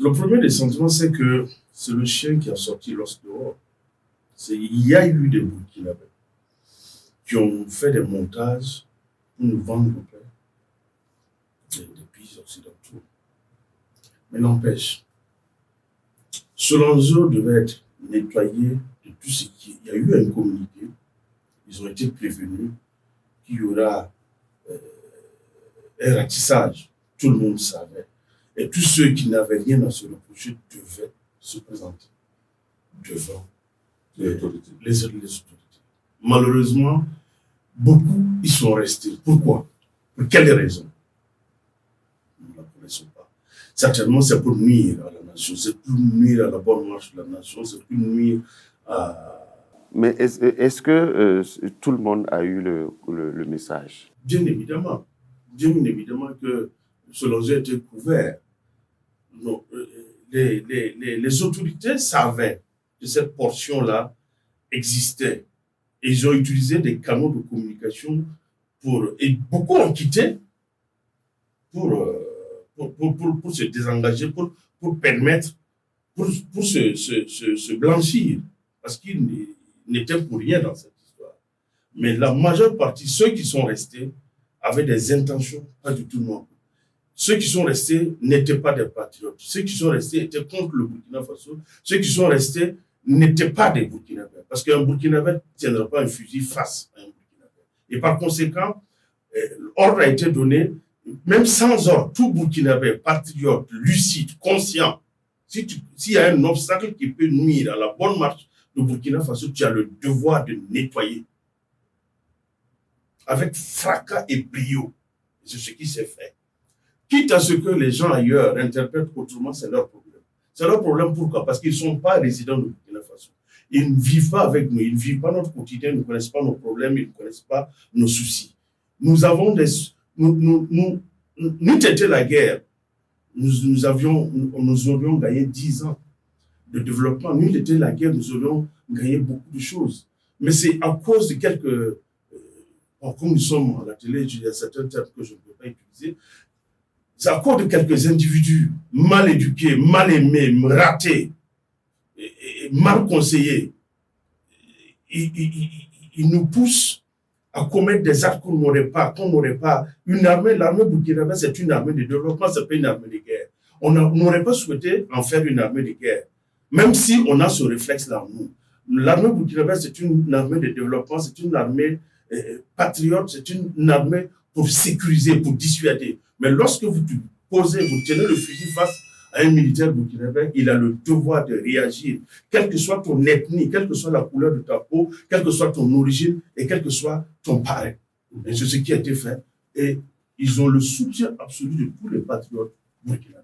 Le premier des sentiments, c'est que c'est le chien qui a sorti l'os dehors. Il y a eu des Burkinabés qui ont fait des montages pour nous vendre le pain des pays occidentaux. Mais n'empêche, Solonzo devait être nettoyé de tout ce qui... Il y a eu un communiqué, ils ont été prévenus qu'il y aura un ratissage. Tout le monde savait. Et tous ceux qui n'avaient rien à se reprocher devaient se présenter devant les autorités. Malheureusement, beaucoup y sont restés. Pourquoi? Pour quelles raisons? Nous ne la connaissons pas. Certainement, c'est pour nuire à la nation, c'est pour nuire à la bonne marche de la nation, c'est pour nuire à... Mais est-ce que tout le monde a eu le message? Bien évidemment. Bien évidemment que Solonzo était couvert. Non, les autorités savaient que cette portion-là existait. Et ils ont utilisé des canaux de communication et beaucoup ont quitté pour se désengager, pour permettre, pour se blanchir. Parce qu'ils n'étaient pour rien dans cette histoire. Mais la majeure partie, ceux qui sont restés, avaient des intentions pas du tout nobles. Ceux qui sont restés n'étaient pas des patriotes. Ceux qui sont restés étaient contre le Burkina Faso. Ceux qui sont restés n'étaient pas des Burkinabés. Parce qu'un Burkinabé ne tiendra pas un fusil face à un Burkinabé. Et par conséquent, l'ordre a été donné, même sans ordre, tout Burkinabé, patriote, lucide, conscient, s'il y a un obstacle qui peut nuire à la bonne marche du Burkina Faso, tu as le devoir de nettoyer. Avec fracas et brio. C'est ce qui s'est fait. Quitte à ce que les gens ailleurs interprètent autrement, c'est leur problème. C'est leur problème pourquoi? Parce qu'ils ne sont pas résidents de Burkina Faso. Ils ne vivent pas avec nous, ils ne vivent pas notre quotidien, ils ne connaissent pas nos problèmes, ils ne connaissent pas nos soucis. Nous avons des... N'eût été la guerre, nous aurions gagné 10 ans de développement. N'eût été la guerre, nous aurions gagné beaucoup de choses. Mais c'est à cause de quelques... comme nous sommes à la télé, il y a certains termes que je ne peux pas utiliser. C'est à cause de quelques individus mal éduqués, mal aimés, ratés, et mal conseillés. Ils nous poussent à commettre des actes qu'on n'aurait pas. Une armée, l'armée burkinabé, c'est une armée de développement, ce n'est pas une armée de guerre. On n'aurait pas souhaité en faire une armée de guerre, même si on a ce réflexe-là en nous. L'armée burkinabé, c'est une armée de développement, c'est une armée patriote, c'est une armée pour sécuriser, pour dissuader. Mais lorsque vous tenez le fusil face à un militaire burkinabé, il a le devoir de réagir, quelle que soit ton ethnie, quelle que soit la couleur de ta peau, quelle que soit ton origine et quel que soit ton parent. Et c'est ce qui a été fait. Et ils ont le soutien absolu de tous les patriotes burkinabés.